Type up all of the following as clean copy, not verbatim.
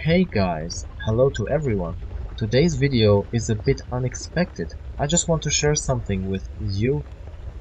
Hey guys, hello to everyone. Today's video is a bit unexpected. I just want to share something with you.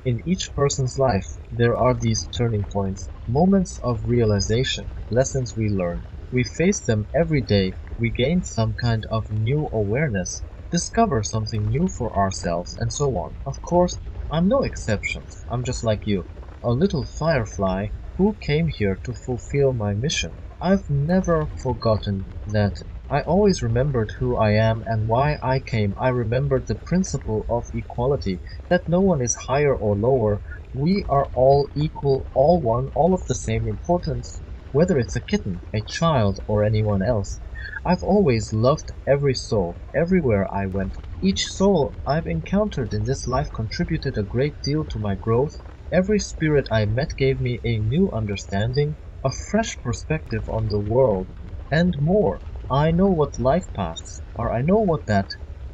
In each person's life, there are these turning points, moments of realization, lessons we learn. We face them every day, we gain some kind of new awareness, discover something new for ourselves, and so on. Of course, I'm no exception. I'm just like you, a little firefly who came here to fulfill my mission. I've never forgotten that. I always remembered who I am and why I came. I remembered the principle of equality, that no one is higher or lower. We are all equal, all one, all of the same importance, whether it's a kitten, a child, or anyone else. I've always loved every soul, everywhere I went. Each soul I've encountered in this life contributed a great deal to my growth. Every spirit I met gave me a new understanding, a fresh perspective on the world, and more. I know what life paths are. I know what that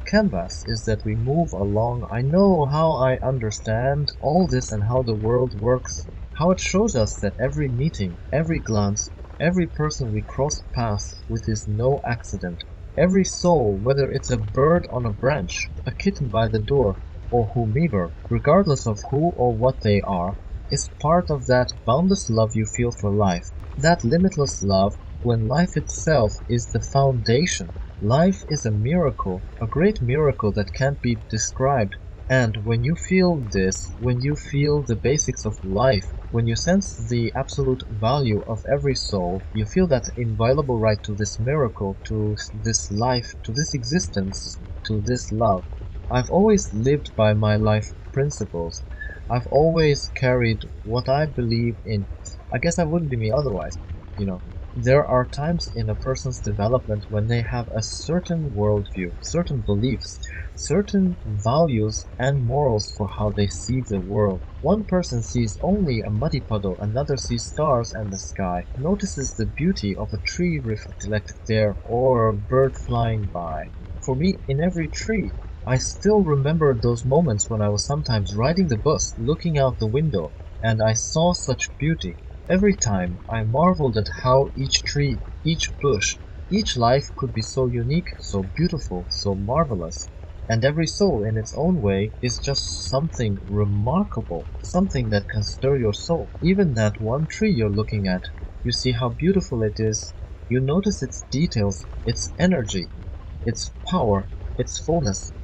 canvas is that we move along. I know how I understand all this and how the world works, how it shows us that every meeting, every glance, every person we cross paths with is no accident. Every soul, whether it's a bird on a branch, a kitten by the door, or whomever, regardless of who or what they are, is part of that boundless love you feel for life. That limitless love when life itself is the foundation. Life is a miracle, a great miracle that can't be described. And when you feel this, when you feel the basics of life, when you sense the absolute value of every soul, you feel that inviolable right to this miracle, to this life, to this existence, to this love. I've always lived by my life principles. I've always carried what I believe in. I guess I wouldn't be me otherwise, you know. There are times in a person's development when they have a certain worldview, certain beliefs, certain values and morals for how they see the world. One person sees only a muddy puddle, another sees stars and the sky, notices the beauty of a tree reflected there or a bird flying by. For me, in every tree, I still remember those moments when I was sometimes riding the bus, looking out the window, and I saw such beauty. Every time I marveled at how each tree, each bush, each life could be so unique, so beautiful, so marvelous. And every soul in its own way is just something remarkable, something that can stir your soul. Even that one tree you're looking at, you see how beautiful it is. You notice its details, its energy, its power, its fullness.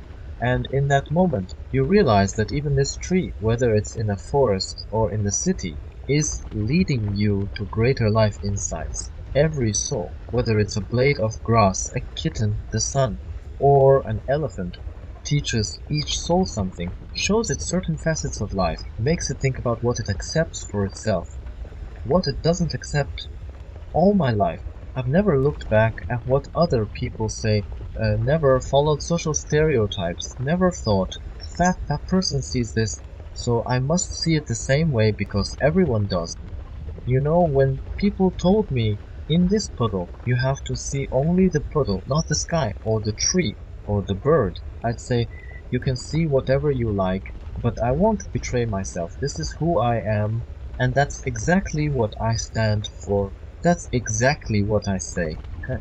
And in that moment, you realize that even this tree, whether it's in a forest or in the city, is leading you to greater life insights. Every soul, whether it's a blade of grass, a kitten, the sun, or an elephant, teaches each soul something, shows it certain facets of life, makes it think about what it accepts for itself, what it doesn't accept. All my life, I've never looked back at what other people say, never followed social stereotypes, never thought, that person sees this, so I must see it the same way because everyone does. You know, when people told me, in this puddle, you have to see only the puddle, not the sky, or the tree, or the bird, I'd say, you can see whatever you like, but I won't betray myself. This is who I am, and that's exactly what I stand for. That's exactly what I say.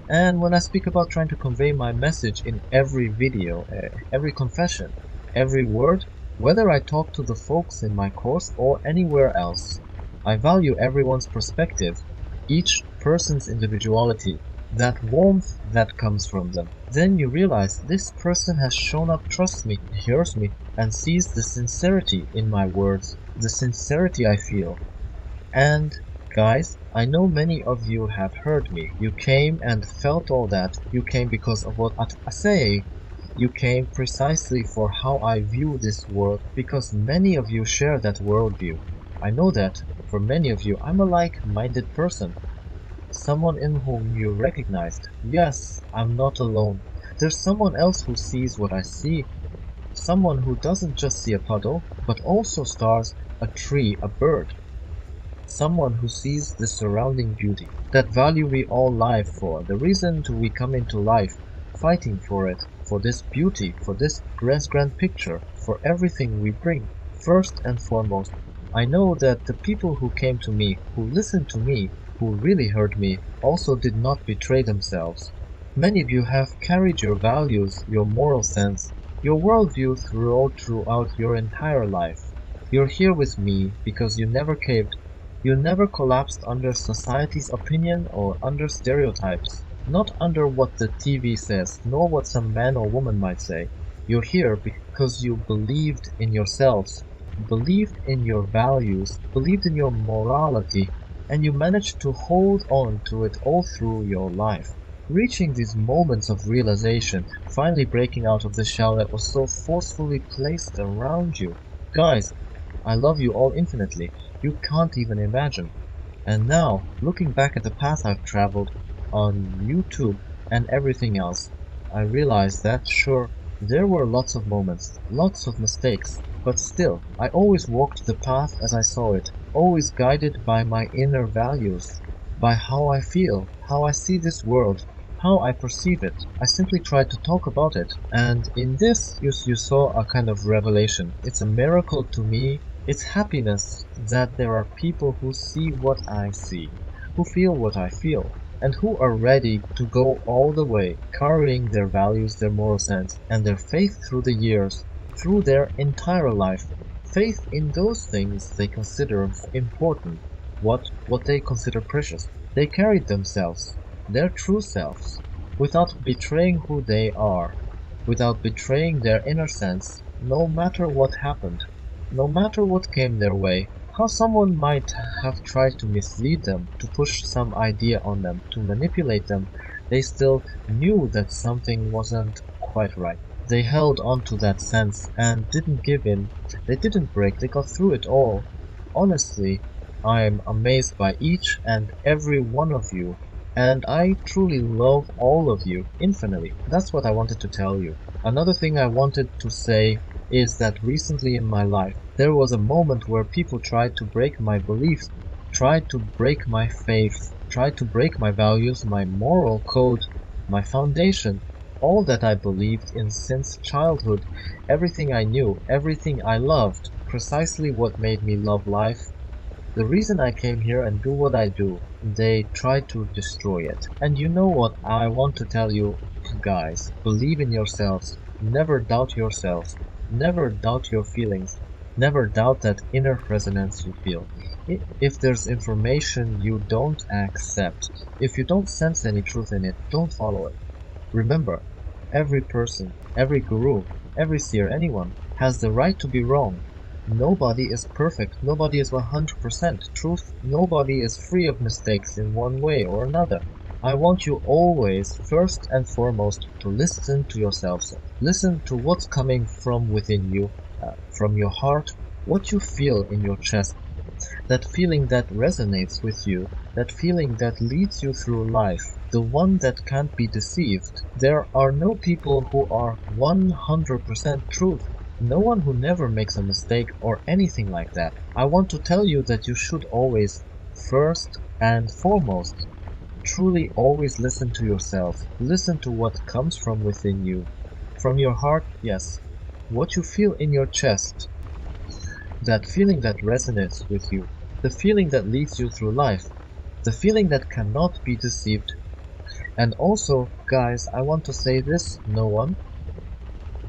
And when I speak about trying to convey my message in every video, every confession, every word, whether I talk to the folks in my course or anywhere else, I value everyone's perspective, each person's individuality, that warmth that comes from them. Then you realize this person has shown up, trusts me, hears me, and sees the sincerity in my words, the sincerity I feel. And guys, I know many of you have heard me. You came and felt all that. You came because of what I say. You came precisely for how I view this world because many of you share that worldview. I know that for many of you, I'm a like-minded person, someone in whom you recognized. Yes, I'm not alone. There's someone else who sees what I see, someone who doesn't just see a puddle, but also stars, a tree, a bird. Someone who sees the surrounding beauty, that value we all live for, the reason we come into life, fighting for it, for this beauty, for this grand picture, for everything we bring. First and foremost, I know that the people who came to me, who listened to me, who really hurt me also did not betray themselves. Many of you have carried your values, your moral sense, your worldview throughout your entire life. You're here with me because you never caved. You never collapsed under society's opinion or under stereotypes. Not under what the TV says, nor what some man or woman might say. You're here because you believed in yourselves, believed in your values, believed in your morality, and you managed to hold on to it all through your life. Reaching these moments of realization, finally breaking out of the shell that was so forcefully placed around you. Guys, I love you all infinitely. You can't even imagine. And now, looking back at the path I've traveled on YouTube and everything else, I realize that sure, there were lots of moments, lots of mistakes, but still, I always walked the path as I saw it, always guided by my inner values, by how I feel, how I see this world, how I perceive it. I simply tried to talk about it. And in this, you saw a kind of revelation. It's a miracle to me. It's happiness that there are people who see what I see, who feel what I feel, and who are ready to go all the way, carrying their values, their moral sense, and their faith through the years, through their entire life. Faith in those things they consider important, what they consider precious. They carried themselves, their true selves, without betraying who they are, without betraying their inner sense, no matter what happened. No matter what came their way, how someone might have tried to mislead them, to push some idea on them, to manipulate them, they still knew that something wasn't quite right. They held on to that sense and didn't give in. They didn't break. They got through it all. Honestly, I'm amazed by each and every one of you, and I truly love all of you infinitely. That's what I wanted to tell you. Another thing I wanted to say is that recently in my life, there was a moment where people tried to break my beliefs, tried to break my faith, tried to break my values, my moral code, my foundation, all that I believed in since childhood, everything I knew, everything I loved, precisely what made me love life, the reason I came here and do what I do. They tried to destroy it. And you know what I want to tell you, guys? Believe in yourselves. Never doubt yourselves. Never doubt your feelings. Never doubt that inner resonance you feel. If there's information you don't accept, if you don't sense any truth in it, don't follow it. Remember, every person, every guru, every seer, anyone has the right to be wrong. Nobody is perfect. Nobody is 100% truth. Nobody is free of mistakes in one way or another. I want you always, first and foremost, to listen to yourselves. Listen to what's coming from within you, from your heart, what you feel in your chest, that feeling that resonates with you, that feeling that leads you through life, the one that can't be deceived. There are no people who are 100% truth. No one who never makes a mistake or anything like that. I want to tell you that you should always, first and foremost, truly always listen to yourself. Listen to what comes from within you. From your heart, yes. What you feel in your chest, that feeling that resonates with you, the feeling that leads you through life, the feeling that cannot be deceived. And also, guys, I want to say this, no one,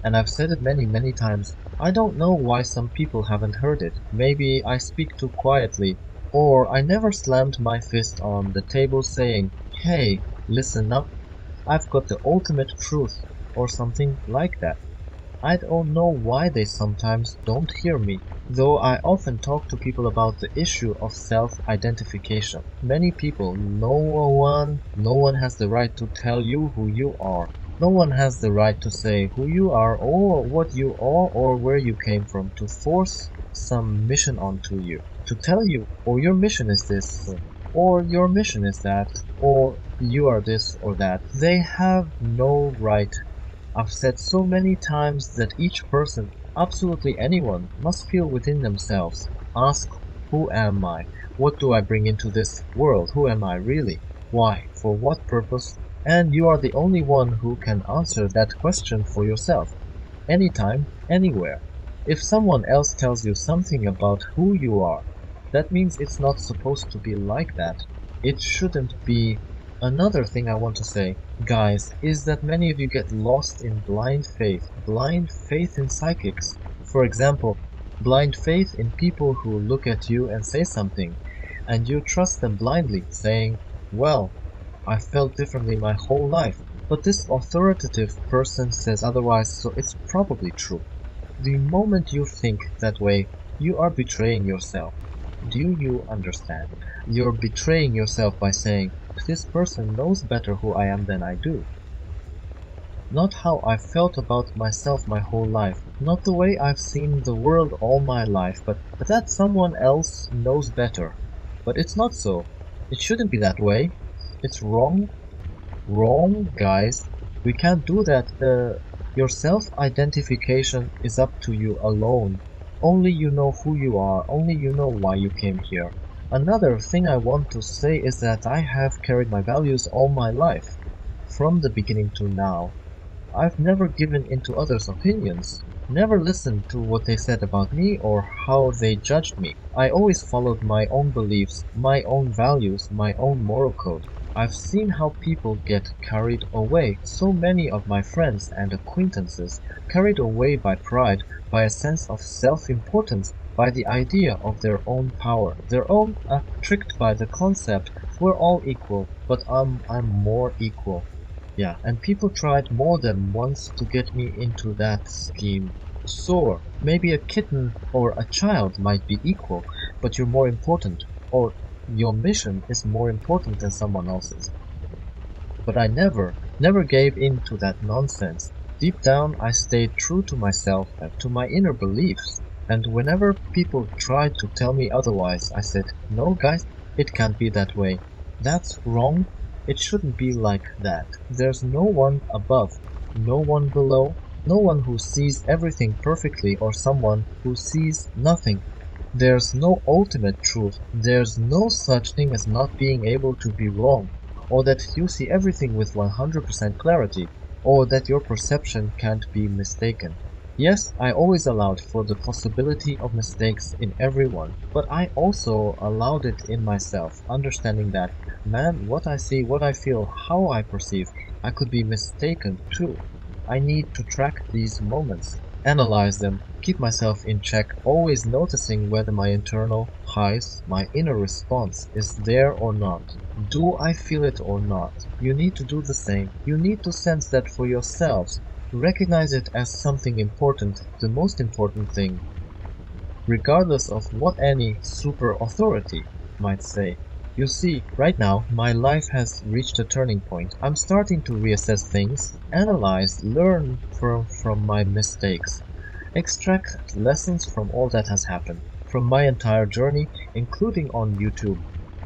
and I've said it many, many times, I don't know why some people haven't heard it. Maybe I speak too quietly, or I never slammed my fist on the table saying, hey, listen up, I've got the ultimate truth, or something like that. I don't know why they sometimes don't hear me, though I often talk to people about the issue of self-identification. Many people, no one has the right to tell you who you are. No one has the right to say who you are or what you are or where you came from, to force some mission onto you, to tell you, oh, your mission is this, or your mission is that, or you are this or that. They have no right. I've said so many times that each person, absolutely anyone, must feel within themselves. Ask, who am I? What do I bring into this world? Who am I really? Why? For what purpose? And you are the only one who can answer that question for yourself. Anytime, anywhere. If someone else tells you something about who you are, that means it's not supposed to be like that. It shouldn't be. Another thing I want to say, guys, is that many of you get lost in blind faith in psychics. For example, blind faith in people who look at you and say something, and you trust them blindly, saying, well, I felt differently my whole life, but this authoritative person says otherwise, so it's probably true. The moment you think that way, you are betraying yourself. Do you understand? You're betraying yourself by saying, this person knows better who I am than I do. Not how I've felt about myself my whole life, not the way I've seen the world all my life, but that someone else knows better. But it's not so. It shouldn't be that way. It's wrong. Wrong, guys. We can't do that. Your self-identification is up to you alone. Only you know who you are. Only you know why you came here. Another thing I want to say is that I have carried my values all my life, from the beginning to now. I've never given in to others' opinions, never listened to what they said about me or how they judged me. I always followed my own beliefs, my own values, my own moral code. I've seen how people get carried away. So many of my friends and acquaintances carried away by pride, by a sense of self-importance, by the idea of their own power, tricked by the concept, we're all equal, but I'm more equal. Yeah, and people tried more than once to get me into that scheme. Sure, maybe a kitten or a child might be equal, but you're more important, or your mission is more important than someone else's. But I never gave in to that nonsense. Deep down, I stayed true to myself and to my inner beliefs. And whenever people tried to tell me otherwise, I said, no, guys, it can't be that way. That's wrong. It shouldn't be like that. There's no one above, no one below, no one who sees everything perfectly or someone who sees nothing. There's no ultimate truth. There's no such thing as not being able to be wrong, or that you see everything with 100% clarity, or that your perception can't be mistaken. Yes, I always allowed for the possibility of mistakes in everyone, but I also allowed it in myself, understanding that, man, what I see, what I feel, how I perceive, I could be mistaken too. I need to track these moments, analyze them, keep myself in check, always noticing whether my internal highs, my inner response is there or not. Do I feel it or not? You need to do the same. You need to sense that for yourselves. Recognize it as something important, the most important thing, regardless of what any super authority might say. You see, right now, my life has reached a turning point. I'm starting to reassess things, analyze, learn from my mistakes, extract lessons from all that has happened, from my entire journey, including on YouTube,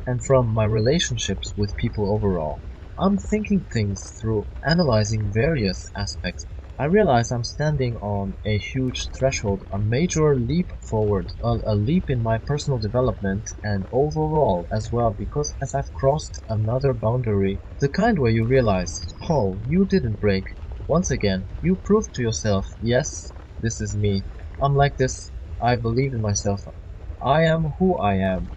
and from my relationships with people overall. I'm thinking things through, analyzing various aspects. I realize I'm standing on a huge threshold, a major leap forward, a leap in my personal development and overall as well, because as I've crossed another boundary, the kind where you realize, oh, you didn't break. Once again, you proved to yourself, yes, this is me. I'm like this. I believe in myself. I am who I am.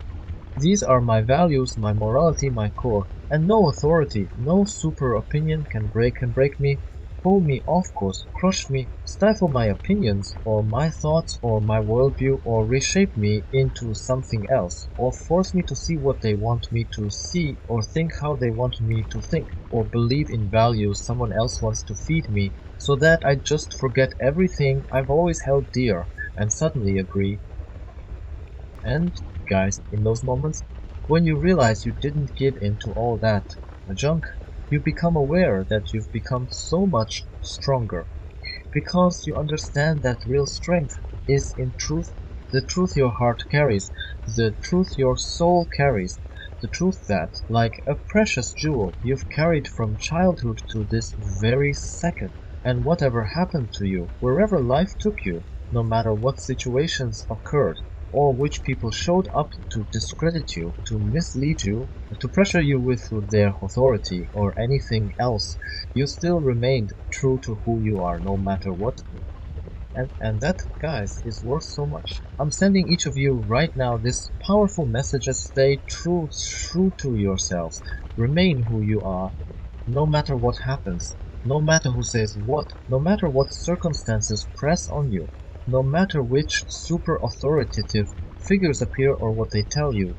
These are my values, my morality, my core, and no authority, no super opinion can break me, pull me off course, crush me, stifle my opinions, or my thoughts, or my worldview, or reshape me into something else, or force me to see what they want me to see, or think how they want me to think, or believe in values someone else wants to feed me, so that I just forget everything I've always held dear, and suddenly agree. And, guys, in those moments, when you realize you didn't give in to all that junk, you become aware that you've become so much stronger because you understand that real strength is in truth, the truth your heart carries, the truth your soul carries, the truth that, like a precious jewel, you've carried from childhood to this very second. And whatever happened to you, wherever life took you, no matter what situations occurred, or which people showed up to discredit you, to mislead you, to pressure you with their authority, or anything else, you still remained true to who you are, no matter what. And that, guys, is worth so much. I'm sending each of you right now this powerful message: stay true to yourselves. Remain who you are, no matter what happens, no matter who says what, no matter what circumstances press on you, no matter which super authoritative figures appear or what they tell you.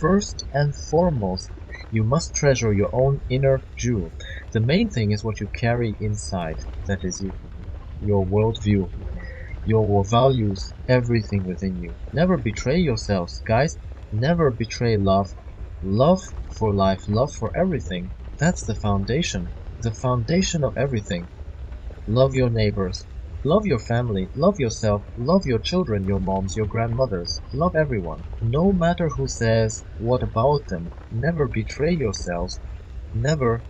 First and foremost, you must treasure your own inner jewel. The main thing is what you carry inside. That is you, your worldview, your values, everything within you. Never betray yourselves, guys. Never betray love. Love for life, love for everything. That's the foundation. The foundation of everything. Love your neighbors. Love your family. Love yourself. Love your children, your moms, your grandmothers. Love everyone. No matter who says what about them. Never betray yourselves. Never,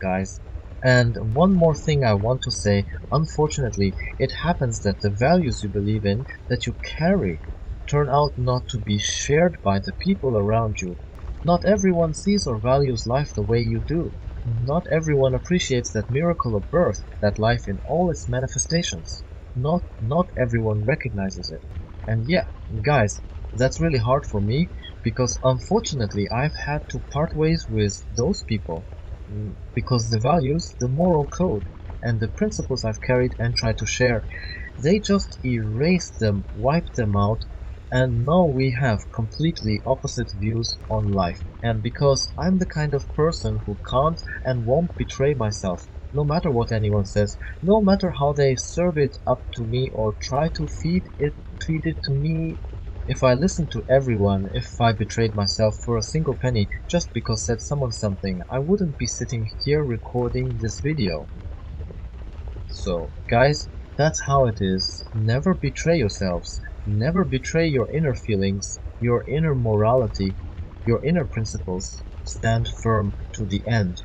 guys. And one more thing I want to say: unfortunately, it happens that the values you believe in, that you carry, turn out not to be shared by the people around you. Not everyone sees or values life the way you do. Not everyone appreciates that miracle of birth, that life in all its manifestations. Not everyone recognizes it. And yeah, guys, that's really hard for me because unfortunately I've had to part ways with those people. Because the values, the moral code, and the principles I've carried and tried to share, they just erased them, wiped them out, and now we have completely opposite views on life. And because I'm the kind of person who can't and won't betray myself, no matter what anyone says, no matter how they serve it up to me or try to feed it to me. If I listened to everyone, if I betrayed myself for a single penny just because said someone something, I wouldn't be sitting here recording this video. So, guys, that's how it is. Never betray yourselves. Never betray your inner feelings, your inner morality, your inner principles. Stand firm to the end.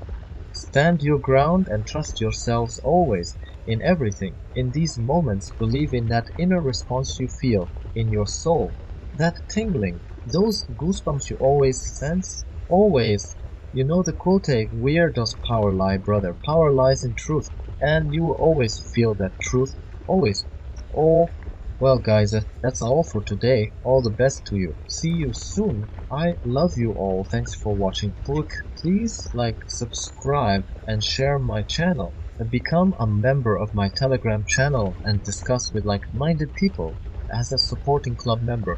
Stand your ground and trust yourselves always, in everything. In these moments, believe in that inner response you feel, in your soul. That tingling, those goosebumps you always sense, always. You know the quote: "Where does power lie, brother? Power lies in truth." And you will always feel that truth, always. Oh, well, guys, that's all for today. All the best to you. See you soon. I love you all. Thanks for watching. Please like, subscribe, and share my channel. And become a member of my Telegram channel and discuss with like-minded people as a supporting club member.